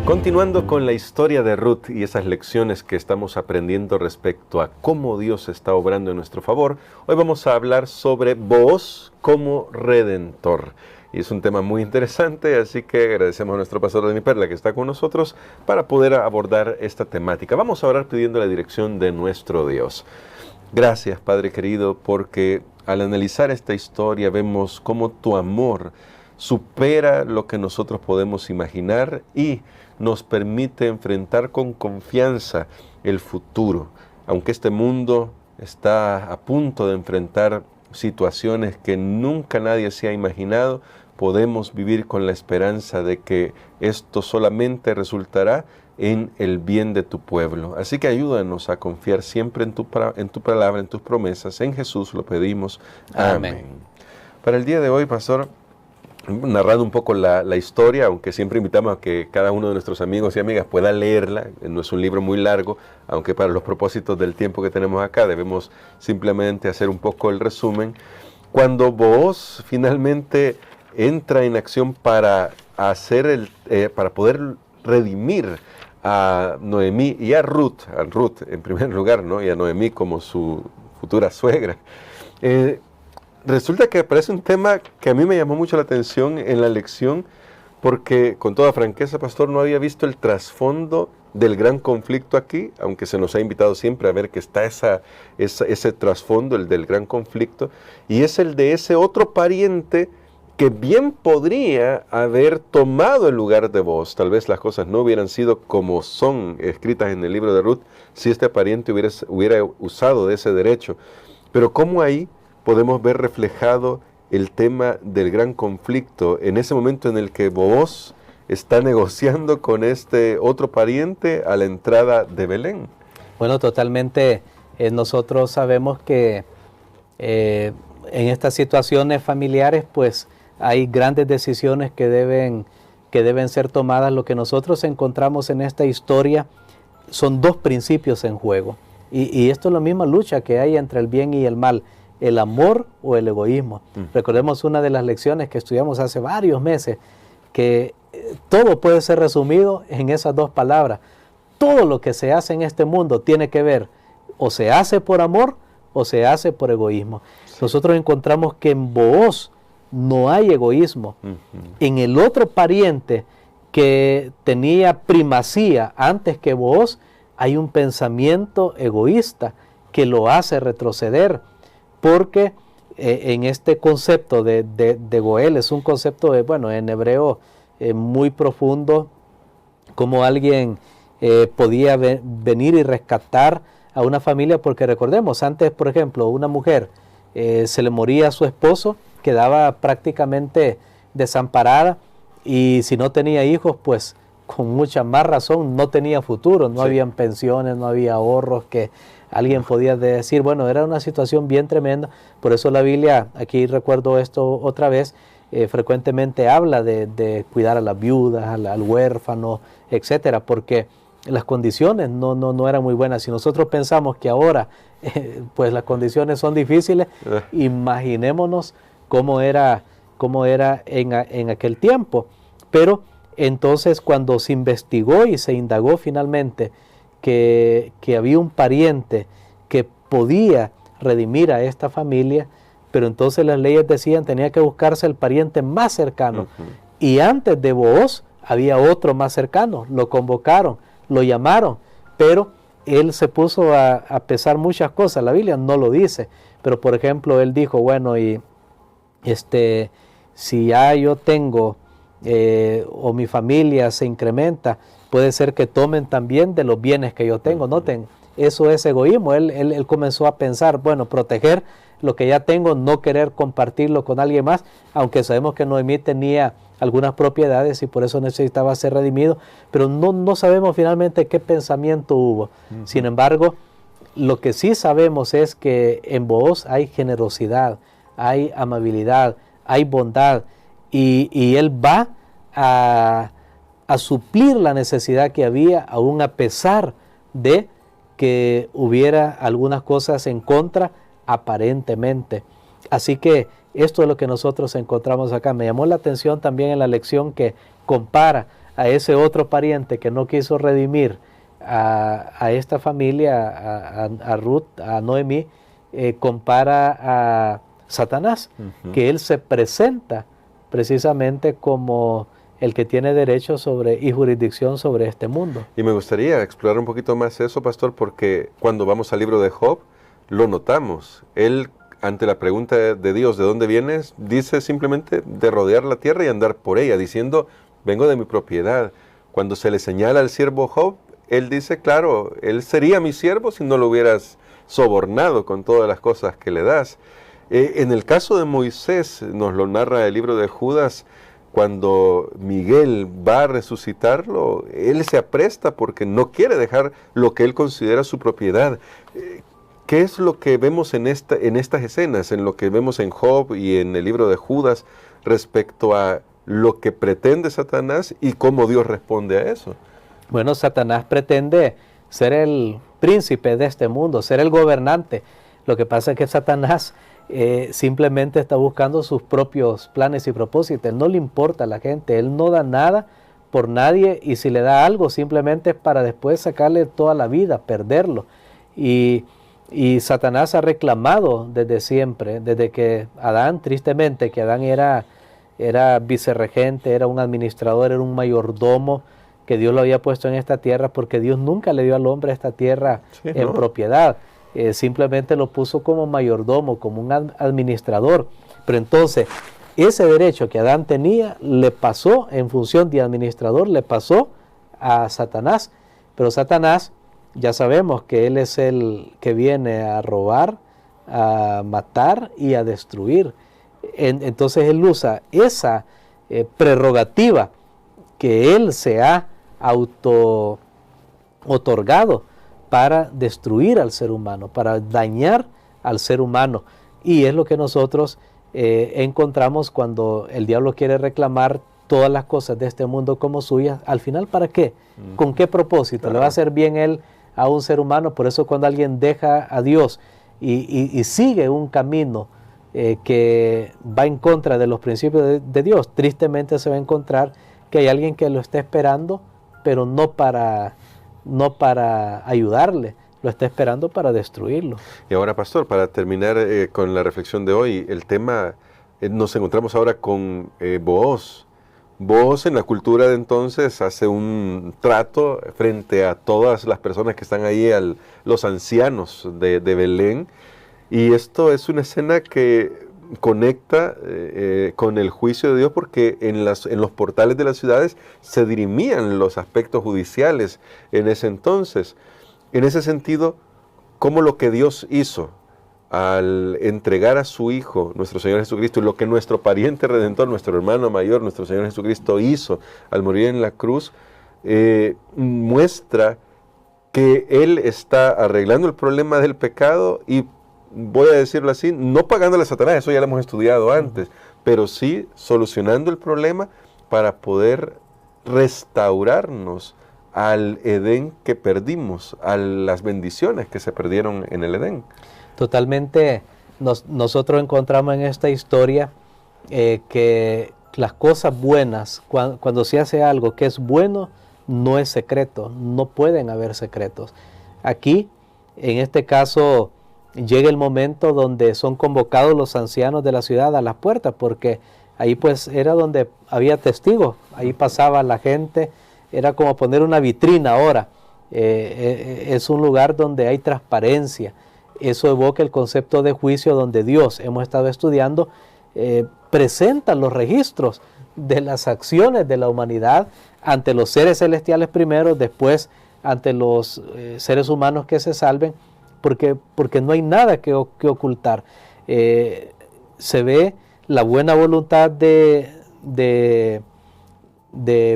Continuando con la historia de Ruth y esas lecciones que estamos aprendiendo respecto a cómo Dios está obrando en nuestro favor, hoy vamos a hablar sobre Booz como redentor. Y es un tema muy interesante, así que agradecemos a nuestro pastor Dani Perla que está con nosotros para poder abordar esta temática. Vamos a orar pidiendo la dirección de nuestro Dios. Gracias, Padre querido, porque al analizar esta historia vemos cómo tu amor supera lo que nosotros podemos imaginar y nos permite enfrentar con confianza el futuro. Aunque este mundo está a punto de enfrentar situaciones que nunca nadie se ha imaginado, podemos vivir con la esperanza de que esto solamente resultará en el bien de tu pueblo. Así que ayúdanos a confiar siempre en tu palabra, en tus promesas. En Jesús lo pedimos. Amén. Para el día de hoy, pastor, narrando un poco la historia, aunque siempre invitamos a que cada uno de nuestros amigos y amigas pueda leerla. No es un libro muy largo, aunque para los propósitos del tiempo que tenemos acá debemos simplemente hacer un poco el resumen. Cuando Booz finalmente entra en acción para poder redimir a Noemí y a Ruth en primer lugar, ¿no? Y a Noemí como su futura suegra. Resulta que aparece un tema que a mí me llamó mucho la atención en la lección, porque con toda franqueza, pastor, no había visto el trasfondo del gran conflicto aquí, aunque se nos ha invitado siempre a ver que está ese trasfondo, el del gran conflicto, y es el de ese otro pariente que bien podría haber tomado el lugar de Booz. Tal vez las cosas no hubieran sido como son escritas en el libro de Ruth si este pariente hubiera usado de ese derecho. Pero cómo ahí podemos ver reflejado el tema del gran conflicto en ese momento en el que Booz está negociando con este otro pariente a la entrada de Belén. Bueno, totalmente. Nosotros sabemos que en estas situaciones familiares, pues hay grandes decisiones que deben ser tomadas. Lo que nosotros encontramos en esta historia son dos principios en juego. Y esto es la misma lucha que hay entre el bien y el mal. El amor o el egoísmo. Recordemos una de las lecciones que estudiamos hace varios meses, que todo puede ser resumido en esas dos palabras. Todo lo que se hace en este mundo tiene que ver, o se hace por amor, o se hace por egoísmo. Sí. Nosotros encontramos que en Booz no hay egoísmo. En el otro pariente que tenía primacía antes que Booz, hay un pensamiento egoísta que lo hace retroceder. Porque en este concepto de Goel es un concepto, en hebreo muy profundo, como alguien podía venir y rescatar a una familia, porque recordemos, antes, por ejemplo, una mujer se le moría a su esposo, quedaba prácticamente desamparada, y si no tenía hijos, pues con mucha más razón no tenía futuro, no habían pensiones, no había ahorros que alguien podía decir. Bueno, era una situación bien tremenda. Por eso la Biblia, aquí recuerdo esto otra vez, frecuentemente habla de cuidar a las viudas, al huérfano, etcétera, porque las condiciones no eran muy buenas. Si nosotros pensamos que ahora pues las condiciones son difíciles, imaginémonos cómo era en aquel tiempo. Pero entonces, cuando se investigó y se indagó finalmente que había un pariente que podía redimir a esta familia, pero entonces las leyes decían tenía que buscarse el pariente más cercano. Y antes de Booz había otro más cercano. Lo convocaron, lo llamaron, pero él se puso a pesar muchas cosas. La Biblia no lo dice, pero por ejemplo él dijo, bueno, si ya yo tengo o mi familia se incrementa, puede ser que tomen también de los bienes que yo tengo. Noten, eso es egoísmo. Él comenzó a pensar, bueno, proteger lo que ya tengo, no querer compartirlo con alguien más, aunque sabemos que Noemí tenía algunas propiedades y por eso necesitaba ser redimido, pero no sabemos finalmente qué pensamiento hubo. Sin embargo, lo que sí sabemos es que en Booz hay generosidad, hay amabilidad, hay bondad, y él va a suplir la necesidad que había, aún a pesar de que hubiera algunas cosas en contra aparentemente. Así que esto es lo que nosotros encontramos acá. Me llamó la atención también en la lección que compara a ese otro pariente que no quiso redimir a esta familia, a Ruth, a Noemí, compara a Satanás, que él se presenta precisamente como el que tiene derecho sobre y jurisdicción sobre este mundo. Y me gustaría explorar un poquito más eso, pastor, porque cuando vamos al libro de Job, lo notamos. Él, ante la pregunta de Dios, ¿de dónde vienes?, dice simplemente de rodear la tierra y andar por ella, diciendo, vengo de mi propiedad. Cuando se le señala al siervo Job, él dice, claro, él sería mi siervo si no lo hubieras sobornado con todas las cosas que le das. En el caso de Moisés, nos lo narra el libro de Judas, cuando Miguel va a resucitarlo, él se apresta porque no quiere dejar lo que él considera su propiedad. ¿Qué es lo que vemos en estas escenas, en lo que vemos en Job y en el libro de Judas, respecto a lo que pretende Satanás y cómo Dios responde a eso? Bueno, Satanás pretende ser el príncipe de este mundo, ser el gobernante. Lo que pasa es que Satanás simplemente está buscando sus propios planes y propósitos. Él no le importa a la gente, él no da nada por nadie, y si le da algo simplemente es para después sacarle toda la vida, perderlo. Y Satanás ha reclamado desde siempre, desde que Adán, tristemente, que Adán era vicerregente, era un administrador, era un mayordomo que Dios lo había puesto en esta tierra, porque Dios nunca le dio al hombre esta tierra en propiedad. Simplemente lo puso como mayordomo, como un administrador. Pero entonces, ese derecho que Adán tenía, le pasó, en función de administrador, le pasó a Satanás. Pero Satanás, ya sabemos que él es el que viene a robar, a matar y a destruir. Entonces él usa esa prerrogativa que él se ha auto-otorgado para destruir al ser humano, para dañar al ser humano. Y es lo que nosotros encontramos cuando el diablo quiere reclamar todas las cosas de este mundo como suyas. Al final, ¿para qué? ¿Con qué propósito? Claro. ¿Le va a hacer bien él a un ser humano? Por eso cuando alguien deja a Dios y sigue un camino que va en contra de los principios de Dios, tristemente se va a encontrar que hay alguien que lo está esperando, pero no para ayudarle, lo está esperando para destruirlo. Y ahora, pastor, para terminar con la reflexión de hoy, el tema, nos encontramos ahora con Booz. Booz, en la cultura de entonces, hace un trato frente a todas las personas que están ahí, los ancianos de Belén, y esto es una escena que conecta con el juicio de Dios, porque en los portales de las ciudades se dirimían los aspectos judiciales en ese entonces. En ese sentido, ¿cómo lo que Dios hizo al entregar a su Hijo, nuestro Señor Jesucristo, y lo que nuestro pariente redentor, nuestro hermano mayor, nuestro Señor Jesucristo hizo al morir en la cruz, muestra que Él está arreglando el problema del pecado y, voy a decirlo así, no pagándole a Satanás, eso ya lo hemos estudiado antes, pero sí solucionando el problema para poder restaurarnos al Edén que perdimos, a las bendiciones que se perdieron en el Edén. Totalmente, nosotros encontramos en esta historia que las cosas buenas, cuando se hace algo que es bueno, no es secreto, no pueden haber secretos. Aquí, en este caso, llega el momento donde son convocados los ancianos de la ciudad a las puertas, porque ahí pues era donde había testigos, ahí pasaba la gente, era como poner una vitrina ahora, es un lugar donde hay transparencia. Eso evoca el concepto de juicio, donde Dios, hemos estado estudiando, presenta los registros de las acciones de la humanidad ante los seres celestiales primero, después ante los seres humanos que se salven, porque no hay nada que ocultar. Se ve la buena voluntad de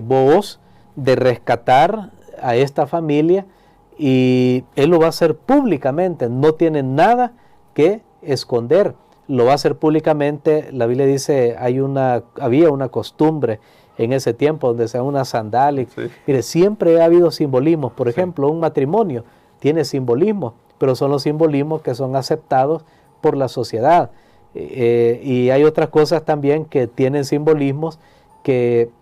Booz de rescatar a esta familia, y él lo va a hacer públicamente, no tiene nada que esconder, lo va a hacer públicamente. La Biblia dice, había una costumbre en ese tiempo donde se da una sandalia. Sí. Mire, siempre ha habido simbolismos. Por ejemplo, un matrimonio tiene simbolismos, pero son los simbolismos que son aceptados por la sociedad. Y hay otras cosas también que tienen simbolismos que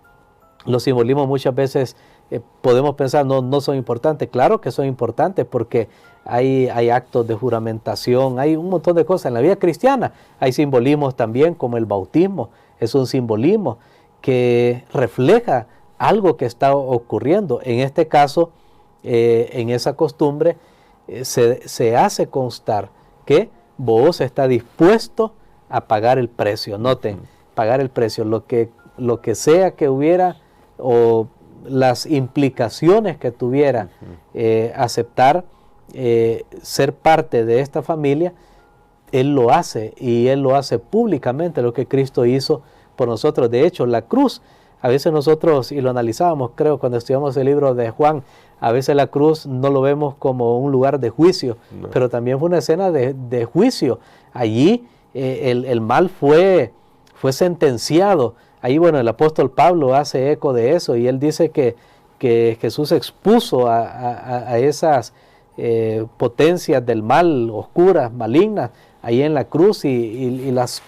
Los simbolismos muchas veces podemos pensar no son importantes. Claro que son importantes porque hay actos de juramentación, hay un montón de cosas. En la vida cristiana hay simbolismos también, como el bautismo. Es un simbolismo que refleja algo que está ocurriendo. En este caso, en esa costumbre, se hace constar que Booz está dispuesto a pagar el precio. Noten, pagar el precio, lo que sea que hubiera, o las implicaciones que tuviera aceptar ser parte de esta familia. Él lo hace, y Él lo hace públicamente, lo que Cristo hizo por nosotros. De hecho, la cruz, a veces nosotros, y lo analizábamos, creo, cuando estudiamos el libro de Juan, a veces la cruz no lo vemos como un lugar de juicio, no, pero también fue una escena de juicio. Allí el mal fue sentenciado. Ahí, bueno, el apóstol Pablo hace eco de eso, y él dice que Jesús expuso a esas potencias del mal, oscuras, malignas, ahí en la cruz, y las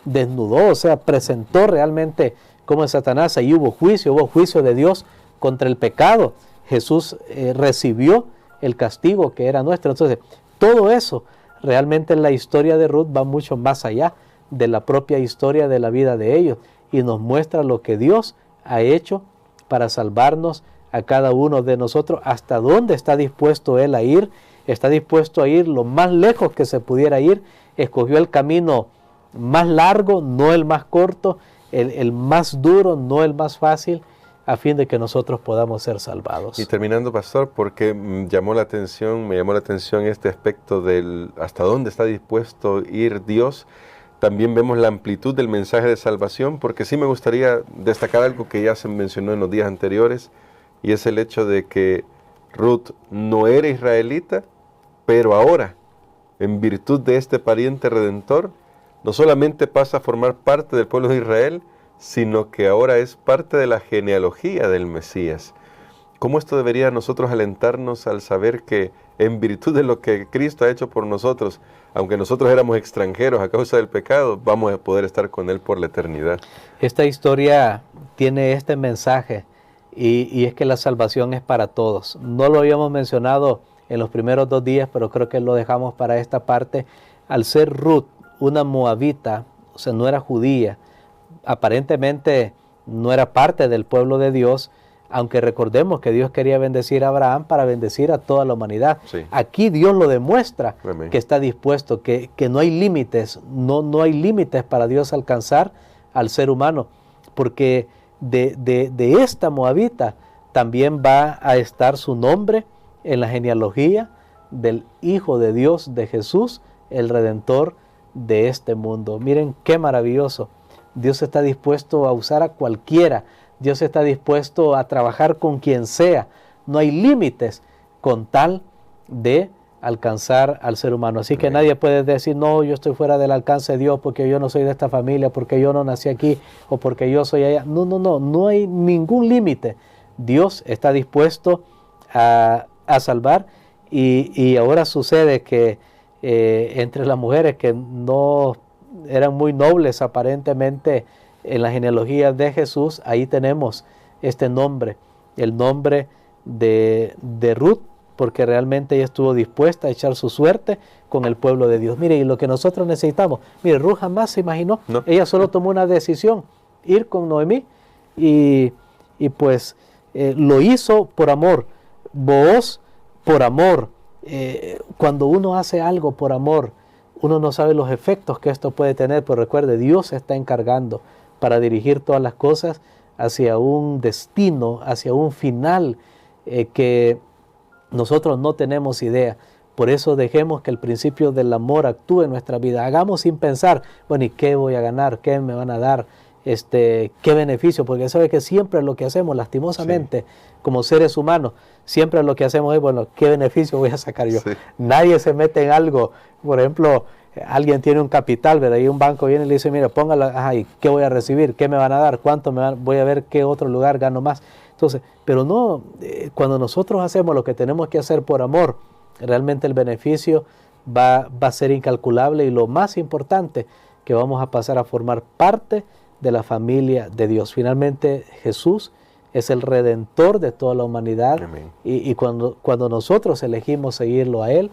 desnudó, o sea, presentó realmente como Satanás. Ahí hubo juicio de Dios contra el pecado. Jesús recibió el castigo que era nuestro. Entonces, todo eso, realmente la historia de Ruth va mucho más allá de la propia historia de la vida de ellos, y nos muestra lo que Dios ha hecho para salvarnos a cada uno de nosotros, hasta dónde está dispuesto Él a ir. Está dispuesto a ir lo más lejos que se pudiera ir. Escogió el camino más largo, no el más corto, el más duro, no el más fácil, a fin de que nosotros podamos ser salvados. Y terminando, pastor, porque me llamó la atención este aspecto del hasta dónde está dispuesto ir Dios. También vemos la amplitud del mensaje de salvación, porque sí me gustaría destacar algo que ya se mencionó en los días anteriores, y es el hecho de que Ruth no era israelita, pero ahora, en virtud de este pariente redentor, no solamente pasa a formar parte del pueblo de Israel, sino que ahora es parte de la genealogía del Mesías. ¿Cómo esto debería a nosotros alentarnos al saber que en virtud de lo que Cristo ha hecho por nosotros, aunque nosotros éramos extranjeros a causa del pecado, vamos a poder estar con Él por la eternidad? Esta historia tiene este mensaje, y es que la salvación es para todos. No lo habíamos mencionado en los primeros 2 días, pero creo que lo dejamos para esta parte. Al ser Ruth una moabita, o sea, no era judía, aparentemente no era parte del pueblo de Dios, aunque recordemos que Dios quería bendecir a Abraham para bendecir a toda la humanidad. Sí. Aquí Dios lo demuestra. Amén. Que está dispuesto, que no hay límites, no hay límites para Dios alcanzar al ser humano, porque de esta moabita también va a estar su nombre en la genealogía del Hijo de Dios, de Jesús, el Redentor de este mundo. Miren qué maravilloso. Dios está dispuesto a usar a cualquiera. Dios está dispuesto a trabajar con quien sea. No hay límites con tal de alcanzar al ser humano. Así que nadie puede decir, no, yo estoy fuera del alcance de Dios porque yo no soy de esta familia, porque yo no nací aquí o porque yo soy allá. No hay ningún límite. Dios está dispuesto a salvar, y ahora sucede que entre las mujeres que no eran muy nobles aparentemente en la genealogía de Jesús, ahí tenemos este nombre, el nombre de Ruth, porque realmente ella estuvo dispuesta a echar su suerte con el pueblo de Dios. Mire, y lo que nosotros necesitamos, mire, Ruth jamás se imaginó, no. Ella solo tomó una decisión, ir con Noemí, y pues lo hizo por amor. Booz por amor. Cuando uno hace algo por amor, uno no sabe los efectos que esto puede tener, pero recuerde, Dios se está encargando para dirigir todas las cosas hacia un destino, hacia un final que nosotros no tenemos idea. Por eso dejemos que el principio del amor actúe en nuestra vida. Hagamos sin pensar, bueno, ¿y qué voy a ganar? ¿Qué me van a dar? ¿Qué beneficio? Porque sabe que siempre lo que hacemos, lastimosamente, sí, como seres humanos, siempre lo que hacemos es, bueno, ¿qué beneficio voy a sacar yo? Sí. Nadie se mete en algo. Por ejemplo, alguien tiene un capital, ¿verdad? Y un banco viene y le dice, mira, póngalo, ajá, ¿y qué voy a recibir? ¿Qué me van a dar? ¿Cuánto me van? Voy a ver qué otro lugar gano más. Entonces, pero no, cuando nosotros hacemos lo que tenemos que hacer por amor, realmente el beneficio va a ser incalculable, y lo más importante, que vamos a pasar a formar parte de la familia de Dios. Finalmente, Jesús es el Redentor de toda la humanidad. Amén. Y cuando nosotros elegimos seguirlo a Él,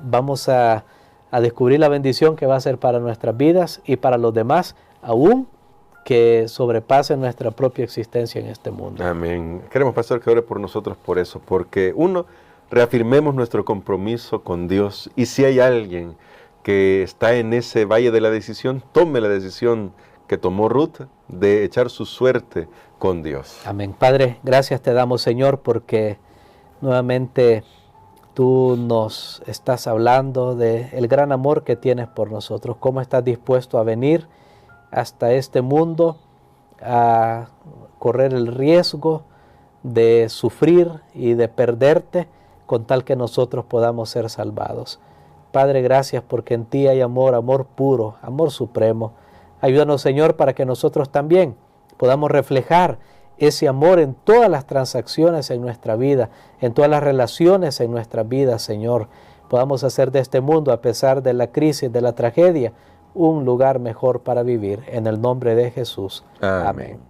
vamos a descubrir la bendición que va a ser para nuestras vidas y para los demás, aún que sobrepase nuestra propia existencia en este mundo. Amén. Queremos, pastor, que ore por nosotros por eso, porque uno, reafirmemos nuestro compromiso con Dios, y si hay alguien que está en ese valle de la decisión, tome la decisión que tomó Ruth de echar su suerte con Dios. Amén. Padre, gracias te damos, Señor, porque nuevamente tú nos estás hablando del gran amor que tienes por nosotros, cómo estás dispuesto a venir hasta este mundo a correr el riesgo de sufrir y de perderte con tal que nosotros podamos ser salvados. Padre, gracias porque en ti hay amor, amor puro, amor supremo. Ayúdanos, Señor, para que nosotros también podamos reflejar ese amor en todas las transacciones en nuestra vida, en todas las relaciones en nuestra vida, Señor. Podamos hacer de este mundo, a pesar de la crisis, de la tragedia, un lugar mejor para vivir. En el nombre de Jesús. Amén.